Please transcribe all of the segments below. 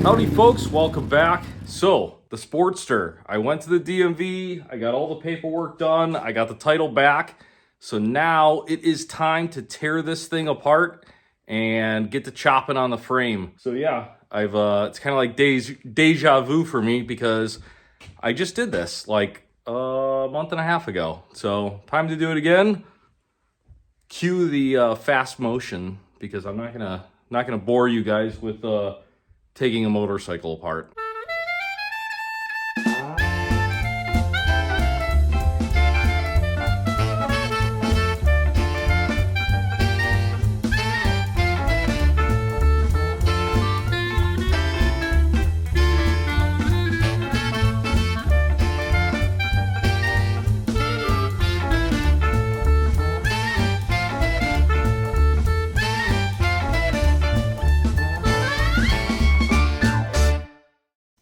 Howdy folks, welcome back. So, the Sportster. I went to the DMV, I got all the paperwork done, I got the title back. So now it is time to tear this thing apart and get to chopping on the frame. So yeah, it's kind of like deja vu for me because I just did this like a month and a half ago. So time to do it again. Cue the fast motion because I'm not gonna bore you guys with taking a motorcycle apart.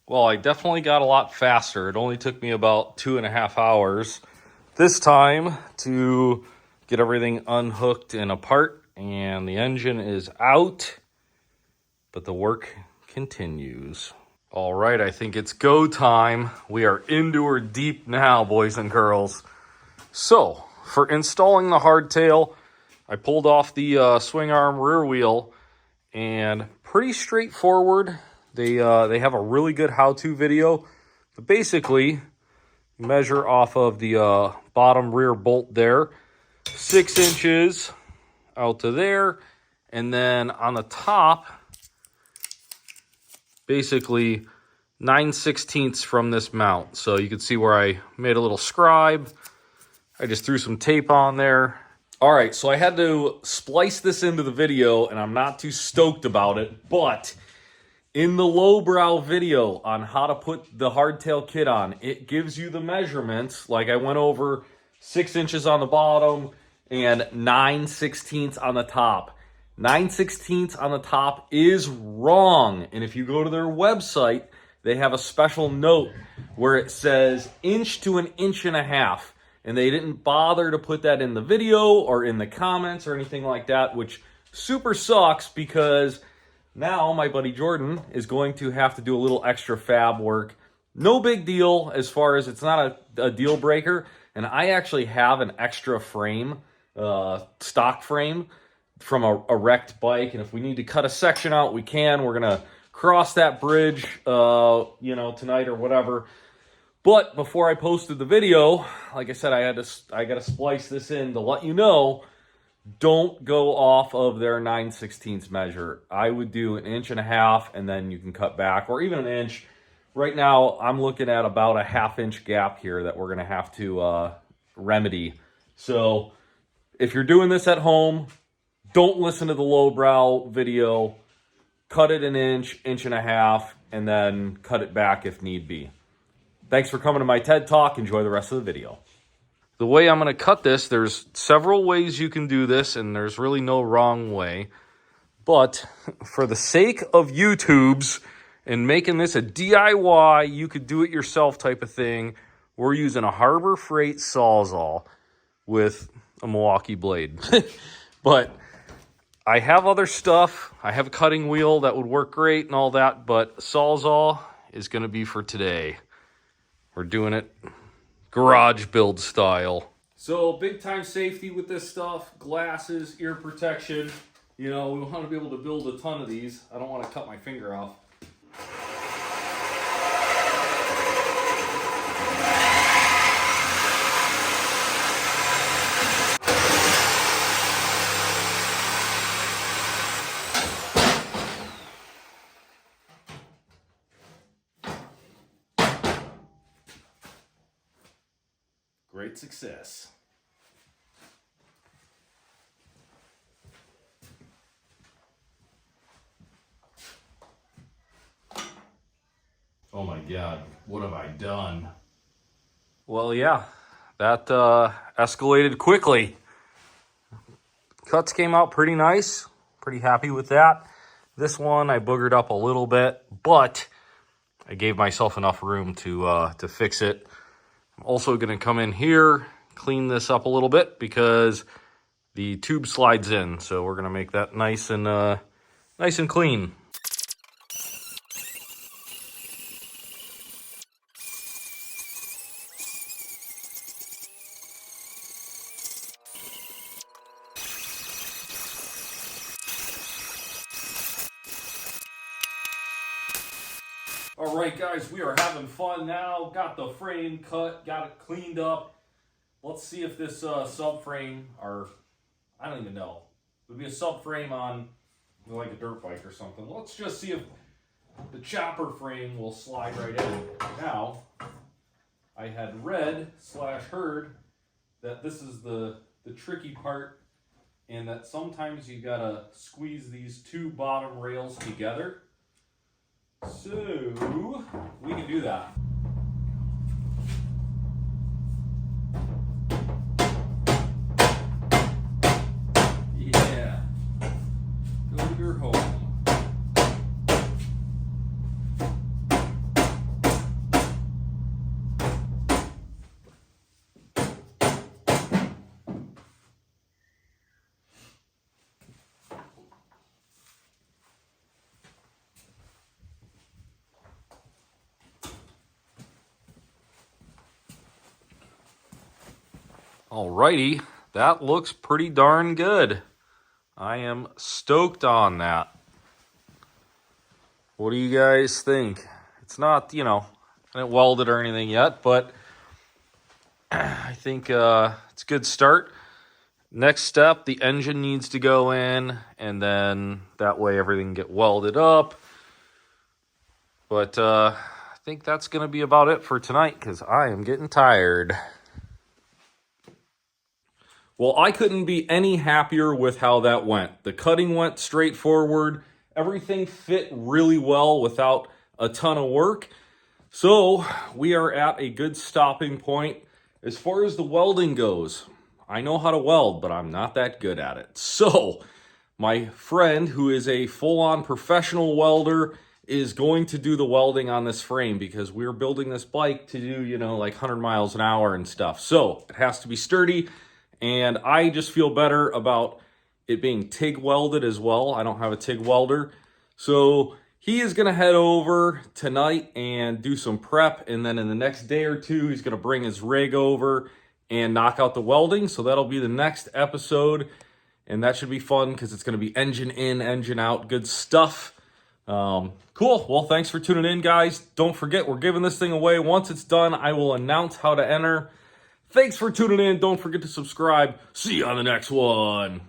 Well, I definitely got a lot faster. It only took me about 2.5 hours this time to get everything unhooked and apart, and the engine is out, but the work continues. All right, I think it's go time. We are into her deep now, boys and girls. So, for installing the hardtail, I pulled off the swing arm rear wheel, and pretty straightforward. They have a really good how-to video. But basically, measure off of the bottom rear bolt there, 6 inches out to there, and then on the top, basically 9/16 from this mount. So you can see where I made a little scribe. I just threw some tape on there. All right, so I had to splice this into the video, and I'm not too stoked about it, but in the Lowbrow video on how to put the hardtail kit on, it gives you the measurements. Like I went over 6 inches on the bottom and 9/16 on the top. 9/16 on the top is wrong. And if you go to their website, they have a special note where it says 1 to 1.5 inches. And they didn't bother to put that in the video or in the comments or anything like that, which super sucks because now my buddy Jordan is going to have to do a little extra fab work. No big deal as far as it's not a deal breaker. And I actually have an extra frame, stock frame from a wrecked bike. And if we need to cut a section out, we can. We're going to cross that bridge, tonight or whatever. But before I posted the video, like I said, I got to splice this in to let you know. Don't go off of their 9/16 measure. I would do 1.5 inches and then you can cut back, or even 1 inch. Right now, I'm looking at about a 1/2 inch gap here that we're going to have to remedy. So if you're doing this at home, don't listen to the Lowbrow video. Cut it 1 inch, 1.5 inches, and then cut it back if need be. Thanks for coming to my TED Talk. Enjoy the rest of the video. The way I'm going to cut this, there's several ways you can do this, and there's really no wrong way. But for the sake of YouTubes and making this a DIY, you could do it yourself type of thing, we're using a Harbor Freight Sawzall with a Milwaukee blade. But I have other stuff. I have a cutting wheel that would work great and all that, but Sawzall is going to be for today. We're doing it garage build style. So big time safety with this stuff, glasses, ear protection. You know, we want to be able to build a ton of these. I don't want to cut my finger off. Great success. Oh my God, what have I done? Well, yeah, that escalated quickly. Cuts came out pretty nice. Pretty happy with that. This one I boogered up a little bit, but I gave myself enough room to fix it. I'm also going to come in here, clean this up a little bit because the tube slides in. So we're going to make that nice and clean. All right, guys, we are having fun now. Got the frame cut, got it cleaned up. Let's see if this subframe, or I don't even know, it would be a subframe on like a dirt bike or something. Let's just see if the chopper frame will slide right in. Now, I had read/heard that this is the tricky part, and that sometimes you gotta squeeze these two bottom rails together. So we can do that. Yeah, go to your home. Alrighty, that looks pretty darn good. I am stoked on that. What do you guys think? It's not, I didn't weld it or anything yet, but I think it's a good start. Next step, the engine needs to go in, and then that way everything can get welded up. But I think that's going to be about it for tonight, because I am getting tired. Well, I couldn't be any happier with how that went. The cutting went straightforward. Everything fit really well without a ton of work. So we are at a good stopping point. As far as the welding goes, I know how to weld, but I'm not that good at it. So my friend, who is a full-on professional welder, is going to do the welding on this frame, because we're building this bike to do, like 100 miles an hour and stuff. So it has to be sturdy. And I just feel better about it being TIG welded as well. I don't have a TIG welder. So he is going to head over tonight and do some prep. And then in the next day or two, he's going to bring his rig over and knock out the welding. So that'll be the next episode. And that should be fun, because it's going to be engine in, engine out. Good stuff. Cool. Well, thanks for tuning in, guys. Don't forget, we're giving this thing away. Once it's done, I will announce how to enter. Thanks for tuning in. Don't forget to subscribe. See you on the next one.